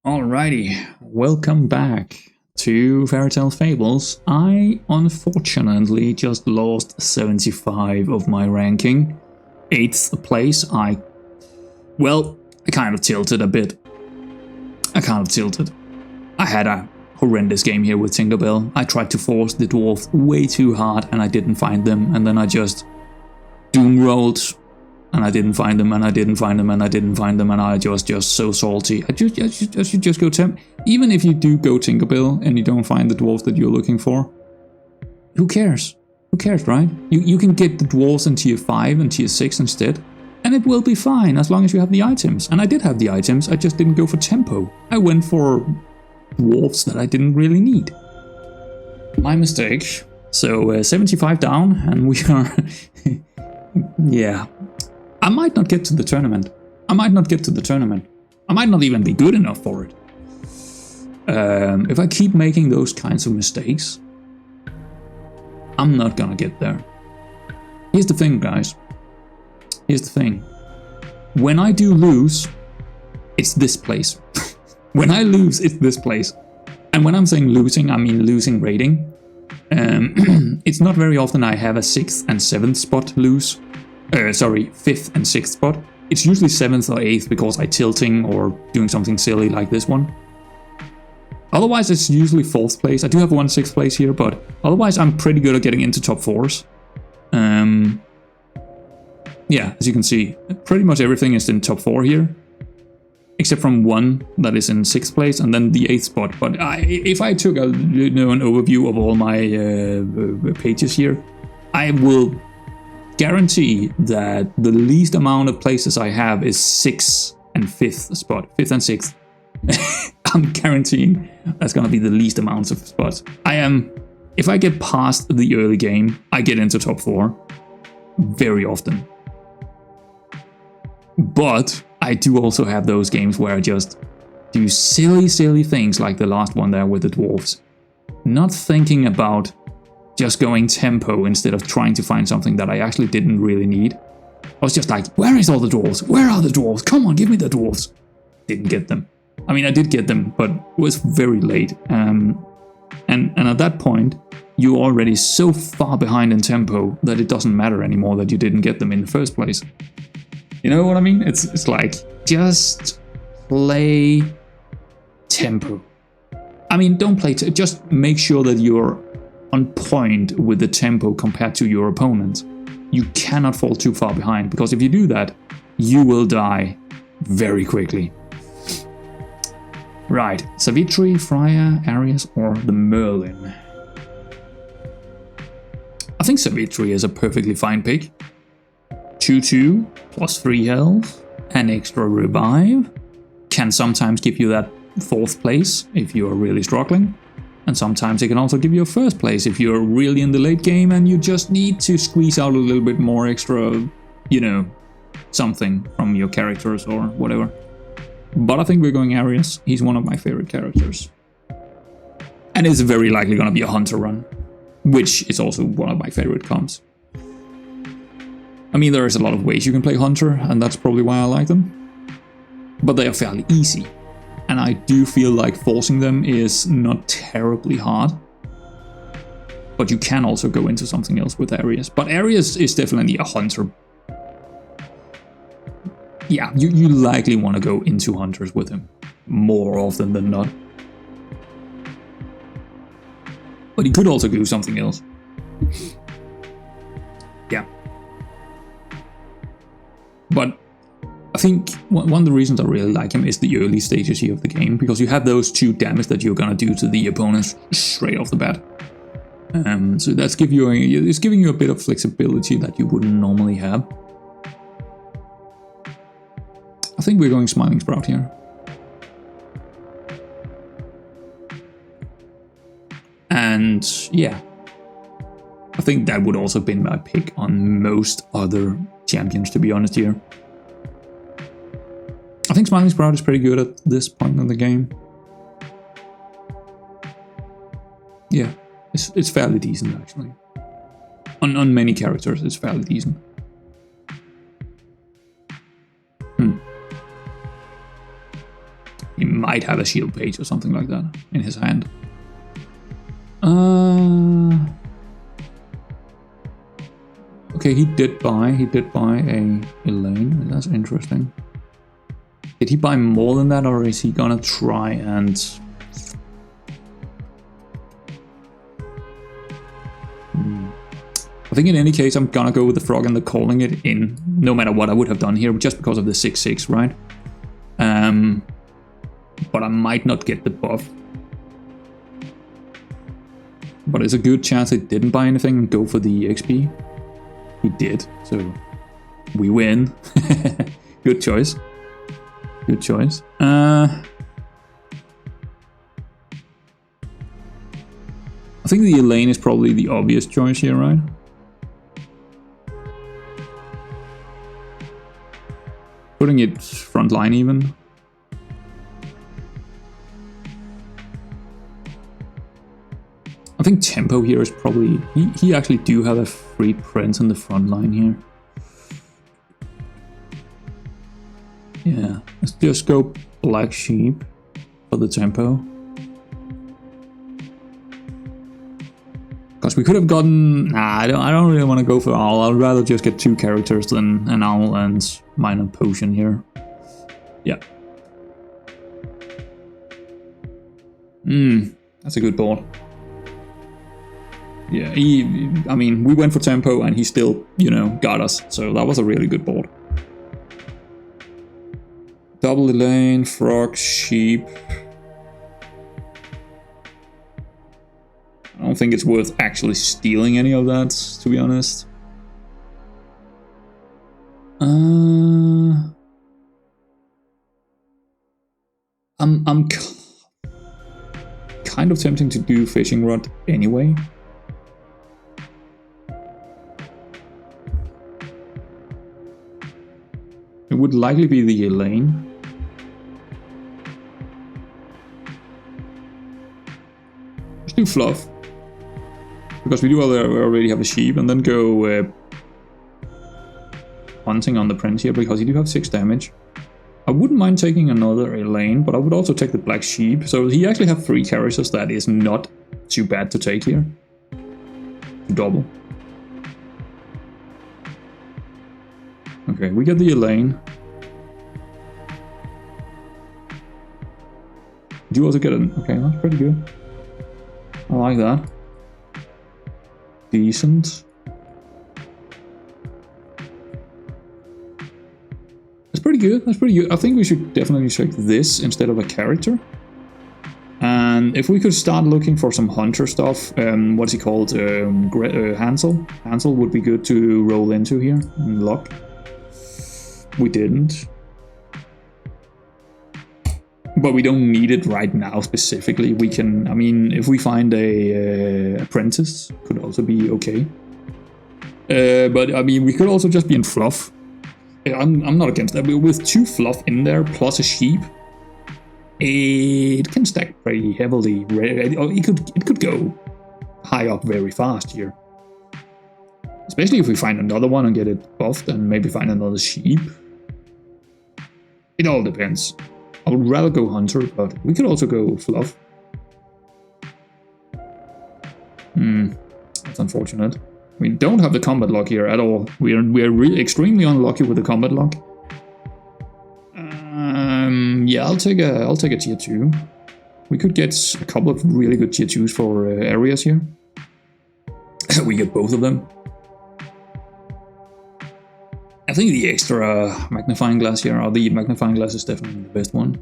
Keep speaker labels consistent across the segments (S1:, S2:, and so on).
S1: Alrighty, welcome back to Fairytale Fables. I unfortunately just lost 75 of my ranking. 8th place, I kind of tilted a bit. I had a horrendous game here with Tinkerbell. I tried to force the dwarf way too hard and I didn't find them, and then I just doom rolled. And I didn't find them, and I didn't find them, and I didn't find them, and I just so salty. I should just go temp. Even if you do go Tinkerbell and you don't find the dwarves that you're looking for, who cares? Who cares, right? You can get the dwarves in tier 5 and tier 6 instead, and it will be fine as long as you have the items. And I did have the items, I just didn't go for tempo. I went for dwarves that I didn't really need. My mistake. So 75 down, and we are... yeah. I might not get to the tournament. I might not even be good enough for it. If I keep making those kinds of mistakes, I'm not gonna get there. Here's the thing, guys. Here's the thing. When I do lose, it's this place. When I lose, it's this place. And when I'm saying losing, I mean losing rating. It's not very often I have a 6th and 7th spot lose. 5th and 6th spot. It's usually 7th or 8th because I'm tilting or doing something silly like this one. Otherwise it's usually 4th place. I do have 6th place here, but otherwise I'm pretty good at getting into top 4s. Yeah, as you can see, pretty much everything is in top 4 here. Except from one that is in 6th place and then the 8th spot. But if I took an overview of all my pages here, I will guarantee that the least amount of places I have is 6th and 5th spot. 5th and 6th. I'm guaranteeing that's gonna be the least amounts of spots. If I get past the early game, I get into top 4 very often. But I do also have those games where I just do silly things like the last one there with the dwarves. Not thinking about just going tempo instead of trying to find something that I actually didn't really need. I was just like, where is all the dwarves? Where are the dwarves? Come on, give me the dwarves. Didn't get them. I mean, I did get them, but it was very late. And at that point, you're already so far behind in tempo that it doesn't matter anymore that you didn't get them in the first place. You know what I mean? It's like, just play tempo. I mean, don't play, just make sure that you're on point with the tempo compared to your opponents. You cannot fall too far behind, because if you do that, you will die very quickly. Right, Savitri, Freya, Arias, or the Merlin. I think Savitri is a perfectly fine pick. 2/2, plus 3 health, an extra revive. Can sometimes give you that 4th place if you're really struggling. And sometimes it can also give you a 1st place if you're really in the late game and you just need to squeeze out a little bit more extra, you know, something from your characters or whatever. But I think we're going Arias. He's one of my favorite characters. And it's very likely going to be a hunter run, which is also one of my favorite comps. I mean, there is a lot of ways you can play hunter, and that's probably why I like them. But they are fairly easy. And I do feel like forcing them is not terribly hard. But you can also go into something else with Arias. But Arias is definitely a hunter. Yeah, you likely want to go into hunters with him. More often than not. But he could also do something else. Yeah. But I think one of the reasons I really like him is the early stages here of the game, because you have those 2 damage that you're gonna do to the opponents straight off the bat. So that's giving you a bit of flexibility that you wouldn't normally have. I think we're going Smiling Sprout here. And yeah, I think that would also be my pick on most other champions, to be honest here. I think Smiling Sprout is pretty good at this point in the game. Yeah, it's fairly decent actually. On many characters, it's fairly decent. might have a shield page or something like that in his hand. Okay, he did buy a Elaine. That's interesting. Did he buy more than that, or is he gonna try and... I think in any case, I'm gonna go with the frog and the calling it in, no matter what I would have done here, just because of the 6/6, right? But I might not get the buff. But it's a good chance he didn't buy anything and go for the XP. He did, so we win. Good choice. Good choice. I think the Elaine is probably the obvious choice here, right? Putting it front line even. I think tempo here is probably... He actually do have a free print in the front line here. Yeah, let's just go black sheep for the tempo. Because we could have gotten... Nah, I don't really want to go for owl. I'd rather just get 2 characters than an owl and minor potion here. Yeah. That's a good board. Yeah, I mean, we went for tempo and he still, you know, got us. So that was a really good board. Double Elaine, frog, sheep. I don't think it's worth actually stealing any of that, to be honest. I'm kind of tempting to do fishing rod anyway. It would likely be the Elaine. Let's do fluff. Because we do already have a sheep, and then go hunting on the prince here, because he do have 6 damage. I wouldn't mind taking another Elaine, but I would also take the black sheep. So he actually have 3 characters that is not too bad to take here. Double. Okay, we get the Elaine. Do you also get an... Okay, that's pretty good. I like that. Decent. That's pretty good, that's pretty good. I think we should definitely check this instead of a character. And if we could start looking for some hunter stuff, what's he called? Hansel? Hansel would be good to roll into here and lock. We didn't. But we don't need it right now specifically. We can, I mean, if we find a apprentice, could also be okay. But I mean, we could also just be in fluff. I'm not against that. With 2 fluff in there plus a sheep, it can stack pretty heavily. It could go high up very fast here. Especially if we find another one and get it buffed and maybe find another sheep. It all depends. I would rather go hunter, but we could also go fluff. That's unfortunate. We don't have the combat lock here at all. We're really extremely unlucky with the combat lock. Yeah, I'll take a tier 2. We could get a couple of really good tier 2s for areas here. We get both of them. I think the extra magnifying glass here, or the magnifying glass, is definitely the best one.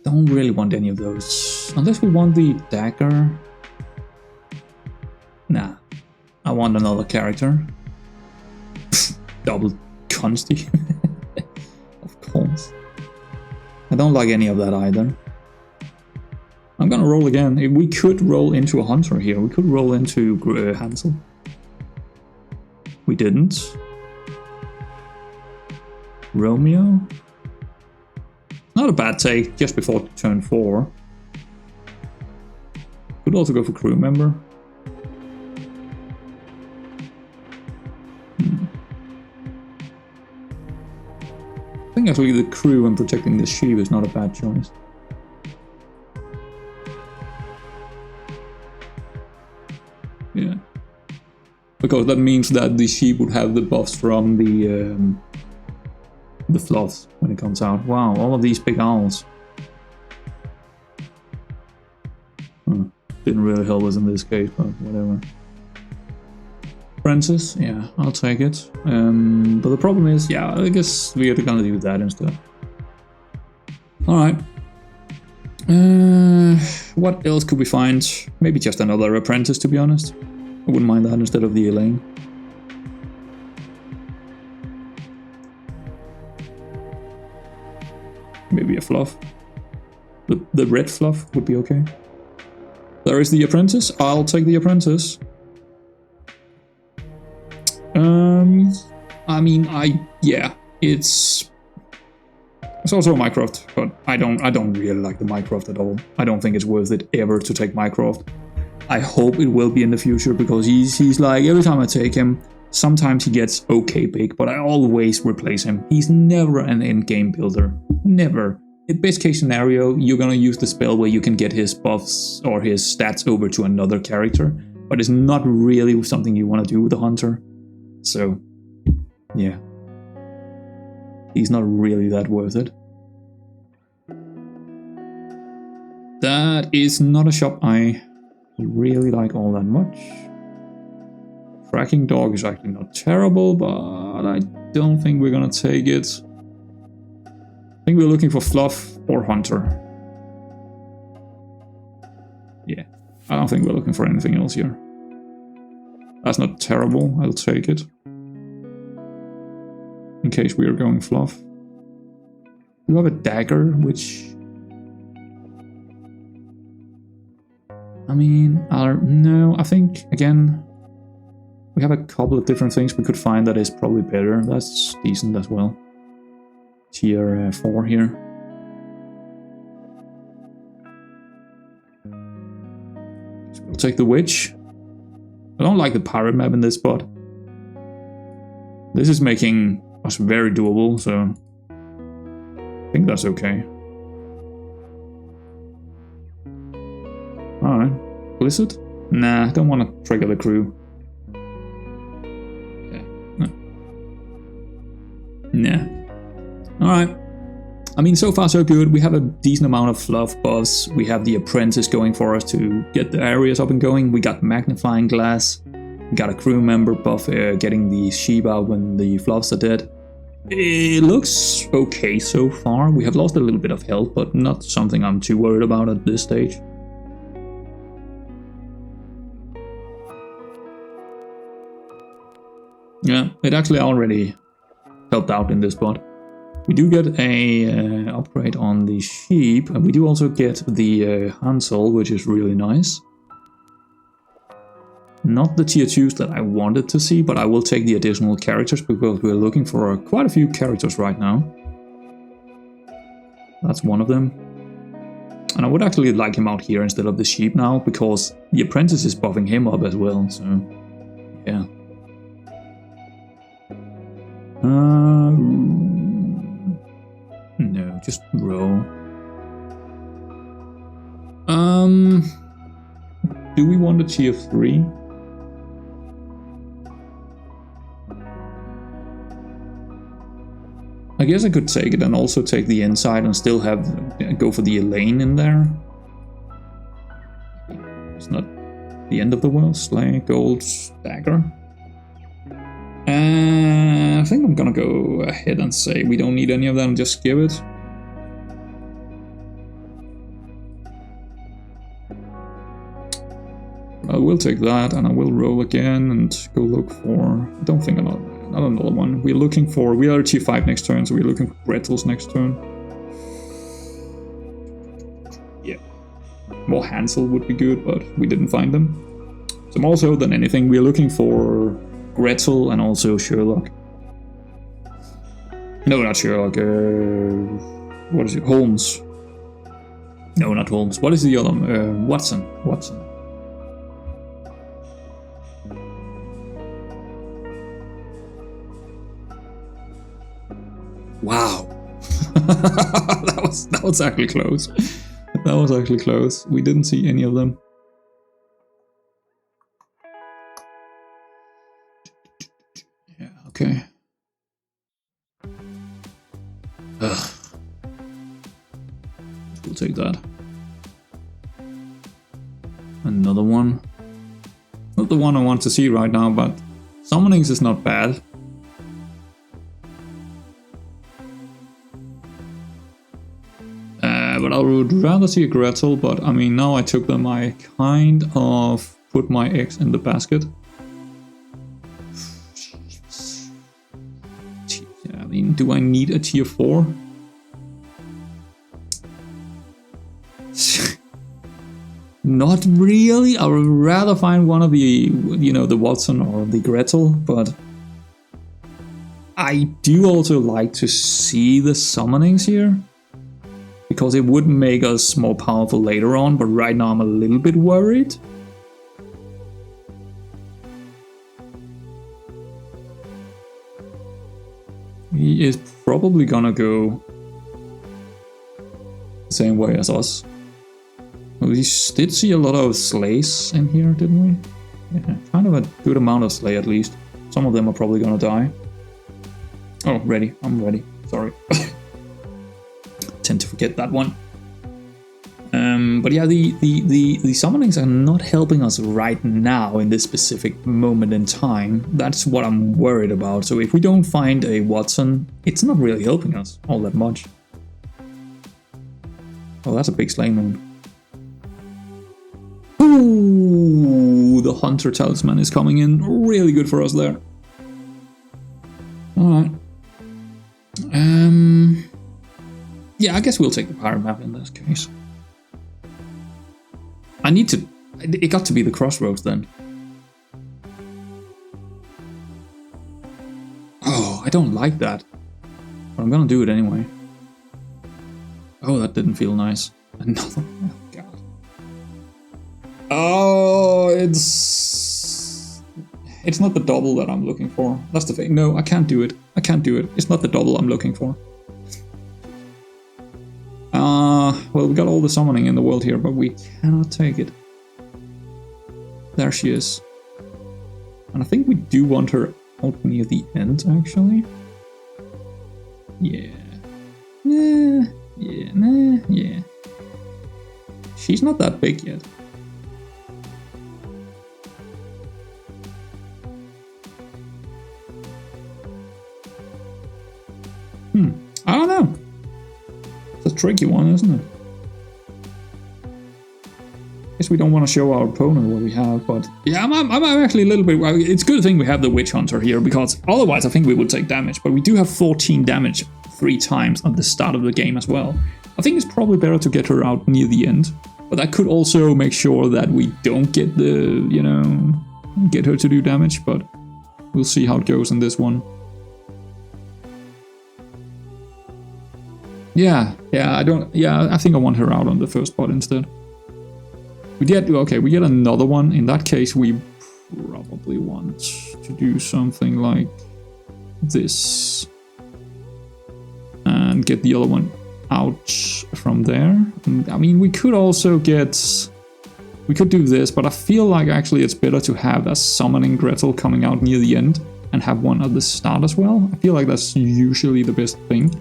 S1: Don't really want any of those. Unless we want the dagger. Nah. I want another character. Double Consti. Of course. I don't like any of that either. I'm gonna roll again. We could roll into a hunter here. We could roll into Hansel. We didn't. Romeo? Not a bad take, just before turn 4. Could also go for crew member. I think actually the crew and protecting the sheep is not a bad choice. Yeah. Because that means that the sheep would have the buffs from the fluffs when it comes out. Wow, all of these big owls. Didn't really help us in this case, but whatever. Princess, yeah, I'll take it. But the problem is, yeah, I guess we are gonna do that instead. Alright. What else could we find? Maybe just another apprentice, to be honest. I wouldn't mind that instead of the Elaine. Maybe a fluff. The red fluff would be okay. There is the apprentice. I'll take the apprentice. I mean, yeah, it's also a Mycroft, but I don't really like the Mycroft at all. I don't think it's worth it ever to take Mycroft. I hope it will be in the future, because he's like, every time I take him, sometimes he gets okay big, but I always replace him. He's never an end-game builder. Never. In best case scenario, you're gonna use the spell where you can get his buffs or his stats over to another character, but it's not really something you want to do with the hunter. So, yeah. He's not really that worth it. That is not a shop I really like all that much. Tracking dog is actually not terrible, but I don't think we're gonna take it. I think we're looking for fluff or hunter. Yeah, I don't think we're looking for anything else here. That's not terrible, I'll take it. In case we are going fluff. You have a dagger, which... I mean, no, I think, again, we have a couple of different things we could find that is probably better. That's decent as well. Tier 4 here. So we'll take the witch. I don't like the pirate map in this spot. This is making us very doable, so I think that's okay. Alright. Blizzard? Nah, I don't want to trigger the crew. Yeah, no. Nah. Alright. I mean, so far so good. We have a decent amount of fluff buffs. We have the apprentice going for us to get the areas up and going. We got magnifying glass. We got a crew member buff getting the sheep out when the fluffs are dead. It looks okay so far. We have lost a little bit of health, but not something I'm too worried about at this stage. Yeah, it actually already helped out in this spot. We do get a upgrade on the sheep, and we do also get the Hansel, which is really nice. Not the tier 2s that I wanted to see, but I will take the additional characters because we're looking for quite a few characters right now. That's one of them. And I would actually like him out here instead of the sheep now, because the apprentice is buffing him up as well, so yeah. No, just roll. Do we want a tier 3? I guess I could take it and also take the inside and still go for the Elaine in there. It's not the end of the world. Slay, gold, dagger. I think I'm gonna go ahead and say we don't need any of them, just give it. I will take that and I will roll again and go look for... I don't think not another one. We're looking for... We are tier 5 next turn, so we're looking for Gretel's next turn. Yeah. More Hansel would be good, but we didn't find them. So more so than anything, we're looking for Gretel and also Sherlock. No, not Sherlock. What is it? Holmes. No, not Holmes. What is the other? Watson. Watson. Wow. that was actually close. That was actually close. We didn't see any of them. Yeah, okay. Ugh. We'll take that. Another one. Not the one I want to see right now, but summonings is not bad. But I would rather see a Gretel, but I mean, now I took them, I kind of put my eggs in the basket. Yeah, I mean, do I need a tier 4? Not really. I would rather find one of the, you know, the Watson or the Gretel, but I do also like to see the summonings here, because it would make us more powerful later on, but right now I'm a little bit worried. He is probably gonna go the same way as us. We did see a lot of slays in here, didn't we? Yeah, kind of a good amount of slay at least. Some of them are probably gonna die. Oh, ready. I'm ready. Sorry. Tend to forget that one. But yeah, the summonings are not helping us right now in this specific moment in time. That's what I'm worried about. So if we don't find a Watson, it's not really helping us all that much. Oh, that's a big slay moon. Ooh, the Hunter Talisman is coming in really good for us there. Alright. Yeah, I guess we'll take the Pirate Map in this case. I need to... It got to be the Crossroads then. Oh, I don't like that. But I'm gonna do it anyway. Oh, that didn't feel nice. Another... Oh, God. Oh, it's not the double that I'm looking for. That's the thing. No, I can't do it. I can't do it. It's not the double I'm looking for. Well, we got all the summoning in the world here, but we cannot take it. There she is. And I think we do want her out near the end, actually. Yeah. Yeah. She's not that big yet. I don't know. It's a tricky one, isn't it? Guess we don't want to show our opponent what we have, but yeah, I'm actually a little bit... Well, it's a good thing we have the Witch Hunter here, because otherwise I think we would take damage. But we do have 14 damage 3 times at the start of the game as well. I think it's probably better to get her out near the end, but that could also make sure that we don't get the, you know, get her to do damage, but we'll see how it goes in this one. Yeah, I think I want her out on the first spot instead. We get another one. In that case, we probably want to do something like this. And get the other one out from there. I mean, we could also we could do this, but I feel like actually it's better to have a summoning Gretel coming out near the end and have one at the start as well. I feel like that's usually the best thing.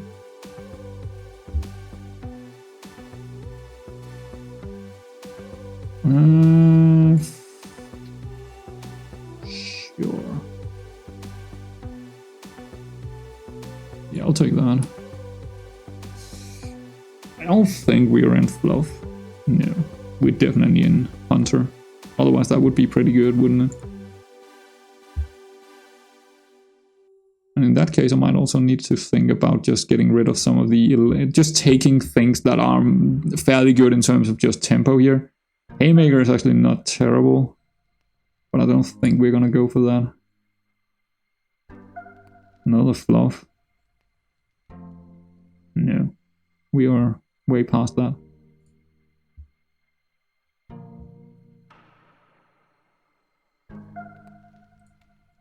S1: Sure. Yeah, I'll take that. I don't think we're in Fluff. No, we're definitely in Hunter. Otherwise that would be pretty good, wouldn't it? And in that case I might also need to think about just getting rid of some of the... just taking things that are fairly good in terms of just tempo here. Haymaker is actually not terrible, but I don't think we're gonna go for that. Another Fluff. No, we are way past that.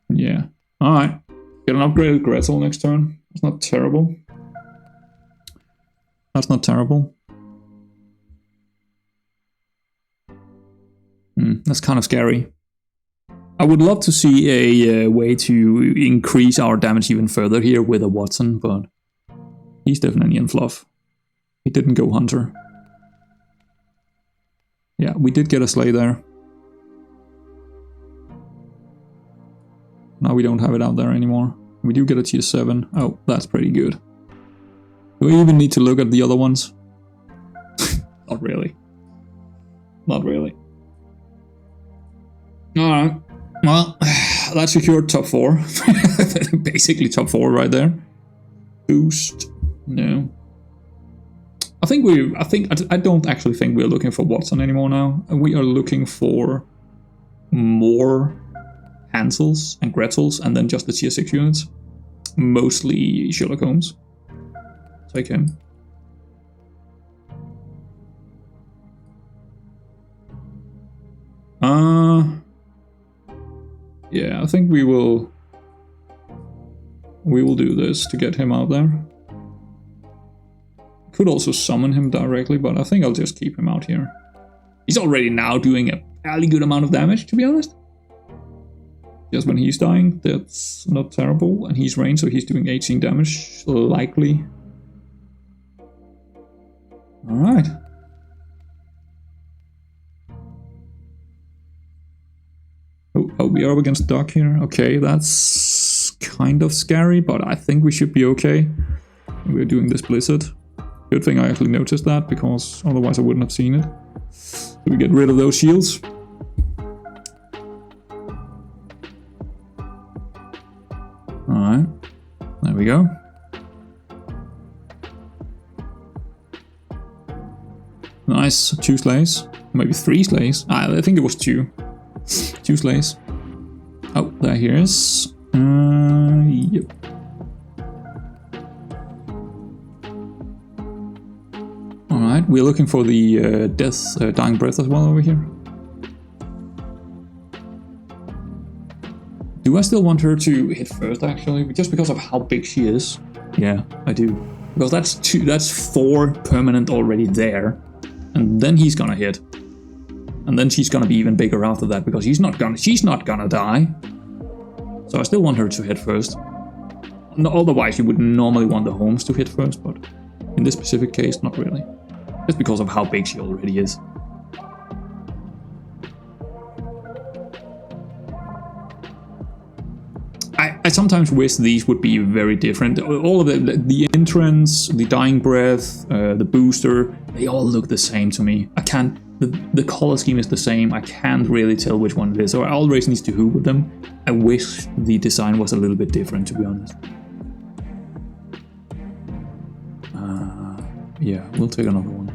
S1: Yeah, alright. Get an upgraded Gretel next turn. It's not terrible. That's not terrible. That's kind of scary. I would love to see a way to increase our damage even further here with a Watson, but he's definitely in fluff. He didn't go Hunter. Yeah, we did get a Slay there. Now we don't have it out there anymore. We do get a tier 7. Oh, that's pretty good. Do we even need to look at the other ones? Not really. Not really. Alright. Well, that secured top 4. Basically top 4 right there. Boost. No. I don't actually think we're looking for Watson anymore now. We are looking for more Hansels and Gretels and then just the tier 6 units. Mostly Sherlock Holmes. Take him. Yeah, I think we will do this to get him out there. Could also summon him directly, but I think I'll just keep him out here. He's already now doing a fairly good amount of damage, to be honest. Just when he's dying, that's not terrible. And he's ranged, so he's doing 18 damage, likely. Alright. Oh, we are up against Doc here. Okay, that's kind of scary, but I think we should be okay. We're doing this Blizzard. Good thing I actually noticed that, because otherwise I wouldn't have seen it. So we get rid of those shields. Alright, there we go. Nice, 2 slays. Maybe 3 slays. I think it was 2. 2 slays. Oh, there he is. Yep. Alright, we're looking for the Dying Breath as well over here. Do I still want her to hit first, actually? Just because of how big she is? Yeah, I do. Because that's 4 permanent already there. And then he's gonna hit. And then she's gonna be even bigger after that, because she's not gonna die. So I still want her to hit first. Otherwise you would normally want the Holmes to hit first, but in this specific case, not really. Just because of how big she already is. I sometimes wish these would be very different. All of the entrance, the Dying Breath, the booster, they all look the same to me. I can't, the color scheme is the same, I can't really tell which one it is, so I always need to hoover them. I wish the design was a little bit different, to be honest. Yeah, we'll take another one.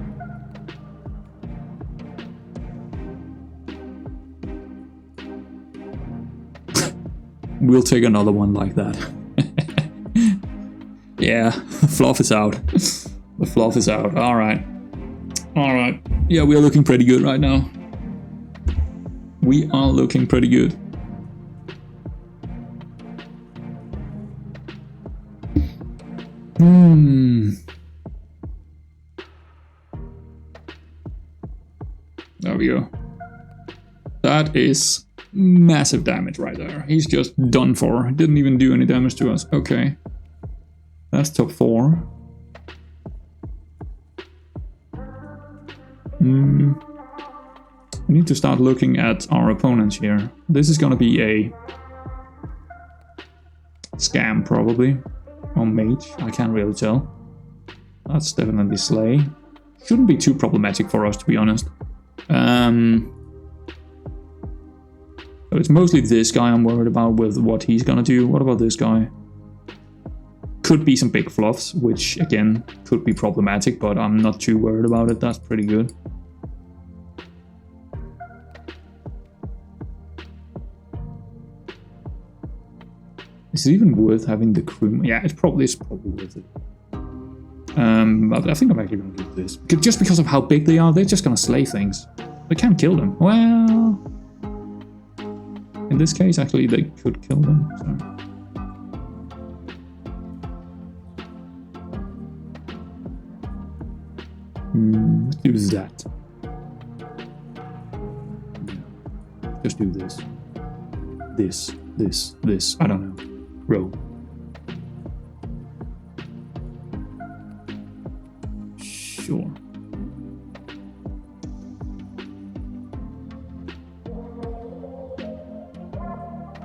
S1: We'll take another one like that. Yeah, fluff is out. The fluff is out. Alright. Alright. Yeah, we are looking pretty good right now. We are looking pretty good. There we go. That is massive damage right there. He's just done for. Didn't even do any damage to us. Okay. That's top 4. We need to start looking at our opponents here. This is gonna be a scam, probably. Or mage. I can't really tell. That's definitely Slay. Shouldn't be too problematic for us, to be honest. So it's mostly this guy I'm worried about with what he's gonna do. What about this guy? Could be some big fluffs, which again could be problematic, but I'm not too worried about it. That's pretty good. Is it even worth having the crew? Yeah, it's probably worth it. But I think I'm actually gonna do this. Just because of how big they are, they're just gonna slay things. We can't kill them. Well, in this case, actually, they could kill them. So. Do that. Just do this. This. I don't know. Roll. Sure.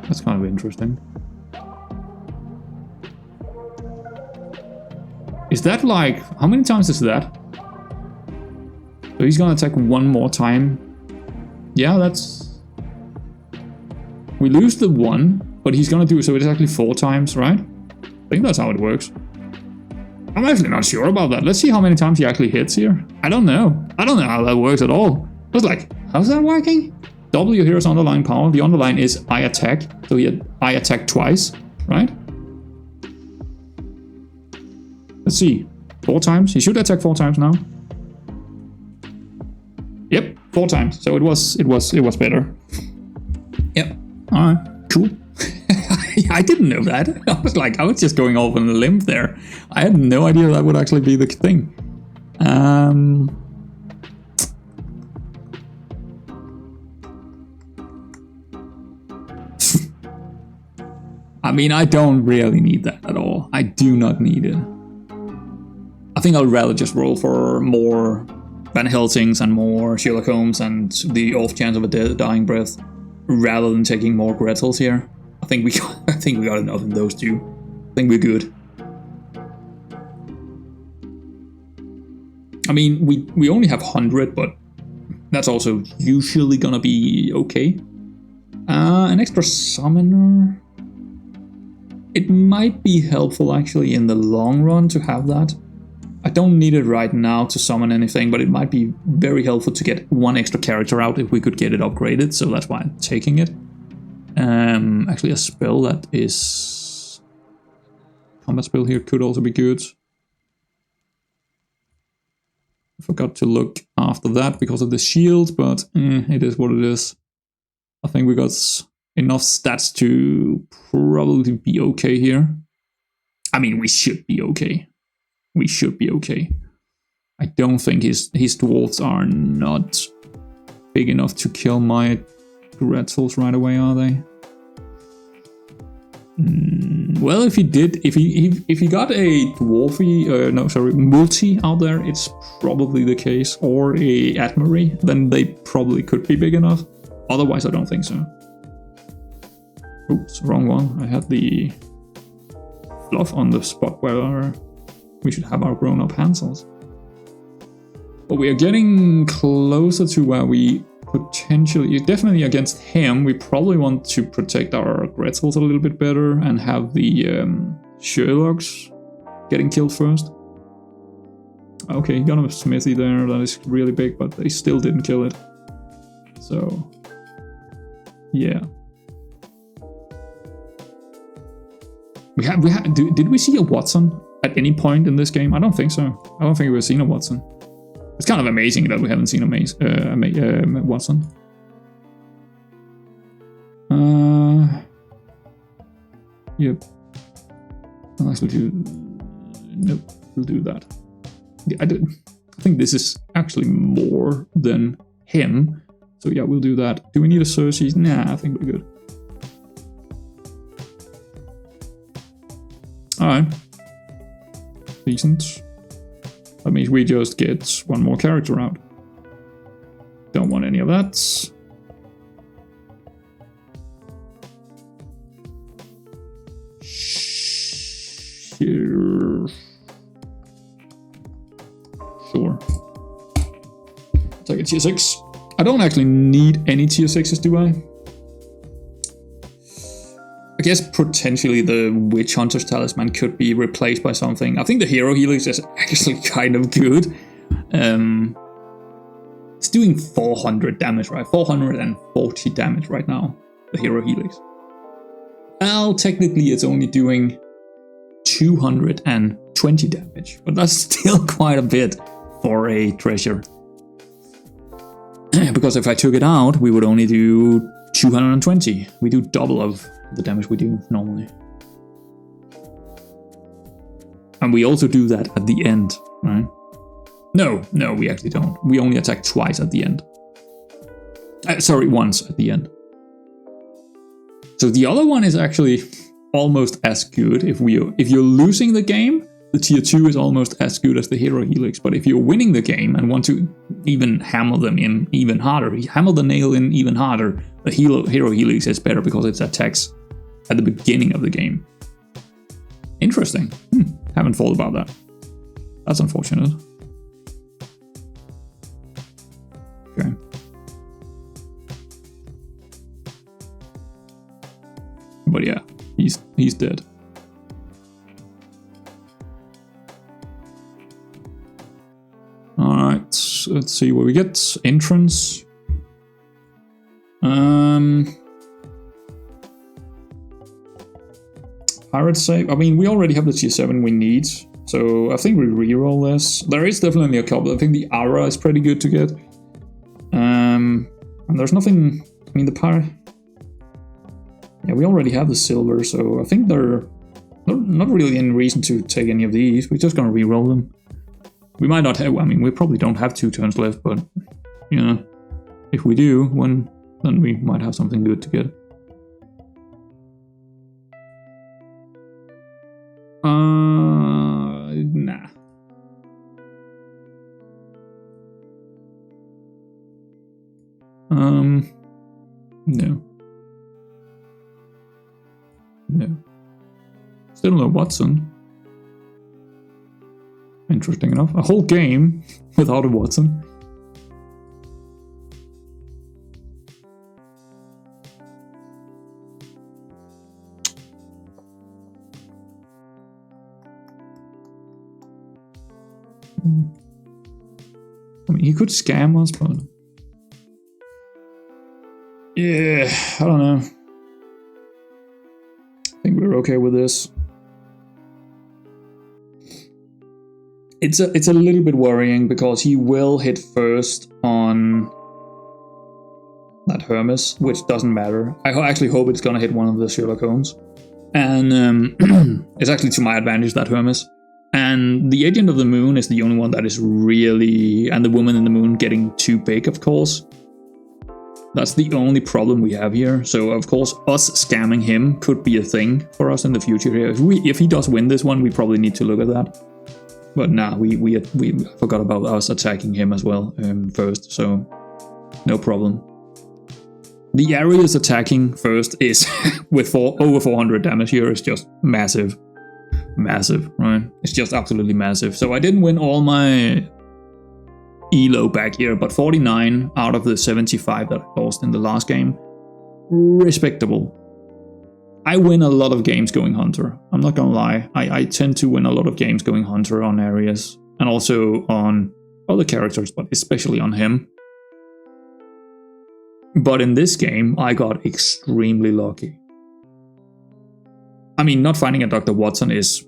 S1: That's kind of interesting. Is that like... How many times is that? So he's gonna attack one more time. Yeah, that's... We lose the one, but he's gonna do it, so it's actually 4 times, right? I think that's how it works. I'm actually not sure about that. Let's see how many times he actually hits here. I don't know. I don't know how that works at all. I was like, how's that working? W here is underlying power. The underline is I attack. So I attack twice, right? Let's see. 4 times. He should attack 4 times now. Yep, 4 times. So it was better. Yep. All right. Cool. I didn't know that. I was just going off on a limb there. I had no idea that would actually be the thing. I mean, I don't really need that at all. I do not need it. I think I'd rather just roll for more Van Helsings and more Sherlock Holmes and the off chance of a dying breath, rather than taking more Gretzels here. I think we got enough in those two. I think we're good. I mean, we only have 100, but that's also usually gonna be okay. An extra summoner. It might be helpful actually in the long run to have that. I don't need it right now to summon anything, but it might be very helpful to get one extra character out if we could get it upgraded, so that's why I'm taking it. Actually a spell that is... Combat spell here could also be good. I forgot to look after that because of the shield, but it is what it is. I think we got enough stats to probably be okay here. I mean, we should be okay. We should be okay. I don't think his dwarves are not big enough to kill my Gretzels right away, are they? Well, if he did, if he got a dwarfy, multi out there, it's probably the case, or a admiral, then they probably could be big enough. Otherwise, I don't think so. Oops, wrong one. I had the fluff on the spot where we should have our grown-up Hansels. But we are getting closer to where we potentially, definitely against him, we probably want to protect our Gretzels a little bit better and have the Sherlocks getting killed first. Okay, he got a smithy there, that is really big, but they still didn't kill it. So, yeah. Did we see a Watson at any point in this game? I don't think so. I don't think we've seen a Watson. It's kind of amazing that we haven't seen a Watson. Yep. I'll actually do... Nope, we'll do that. Yeah, I think this is actually more than him. So yeah, we'll do that. Do we need a Cersei? Nah, I think we're good. Alright. Decent. That means we just get one more character out. Don't want any of that. Sure. Take a tier 6. I don't actually need any tier 6s, do I? I guess potentially the Witch Hunter's Talisman could be replaced by something. I think the Hero Helix is actually kind of good. It's doing 400 damage, right? 440 damage right now, the Hero Helix. Well, technically it's only doing 220 damage, but that's still quite a bit for a treasure. Because if I took it out, we would only do 220. We do double of the damage we do normally. And we also do that at the end, right? No, we actually don't. We only attack twice at the end. Sorry, once at the end. So the other one is actually almost as good. If you're losing the game, the tier 2 is almost as good as the hero helix. But if you're winning the game and want to even hammer them in even harder, hammer the nail in even harder, the hero helix is better because it attacks at the beginning of the game. Interesting. Haven't thought about that. That's unfortunate. Okay. But yeah, he's dead. Alright, let's see what we get. Entrance. Pirate save. I mean, we already have the tier 7 we need, so I think we reroll this. There is definitely a couple. I think the aura is pretty good to get. And there's nothing. I mean, the pirate. Yeah, we already have the silver, so I think they're not really any reason to take any of these. We're just gonna reroll them. We might not have. I mean, we probably don't have 2 turns left, but you know, if we do, then we might have something good to get. Nah. No. No. Still no Watson. Interesting enough. A whole game without a Watson. I mean, he could scam us, but yeah, I don't know. I think we're okay with this. It's a little bit worrying because he will hit first on that Hermes, which doesn't matter. I actually hope it's gonna hit one of the Sherlock Holmes, and it's actually to my advantage, that Hermes. And the Agent of the Moon is the only one that is really, and the Woman in the Moon getting too big, of course. That's the only problem we have here. So of course, us scamming him could be a thing for us in the future here. If he does win this one, we probably need to look at that. But nah, we forgot about us attacking him as well first, so no problem. The areas attacking first is with over 400 damage here is just massive. Massive, right? It's just absolutely massive. So I didn't win all my elo back here, but 49 out of the 75 that I lost in the last game. Respectable. I win a lot of games going Hunter. I'm not gonna lie. I tend to win a lot of games going Hunter on areas, and also on other characters, but especially on him. But in this game, I got extremely lucky. I mean, not finding a Dr. Watson is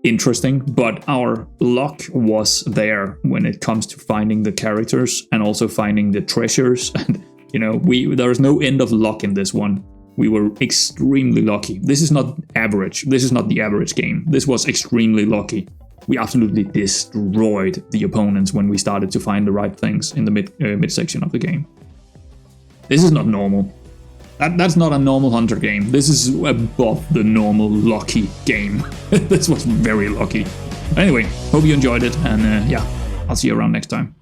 S1: interesting, but our luck was there when it comes to finding the characters and also finding the treasures. And you know, there is no end of luck in this one. We were extremely lucky. This is not average. This is not the average game. This was extremely lucky. We absolutely destroyed the opponents when we started to find the right things in the mid-section of the game. This is not normal. That's not a normal Hunter game. This is above the normal lucky game. This was very lucky. Anyway, hope you enjoyed it, and yeah, I'll see you around next time.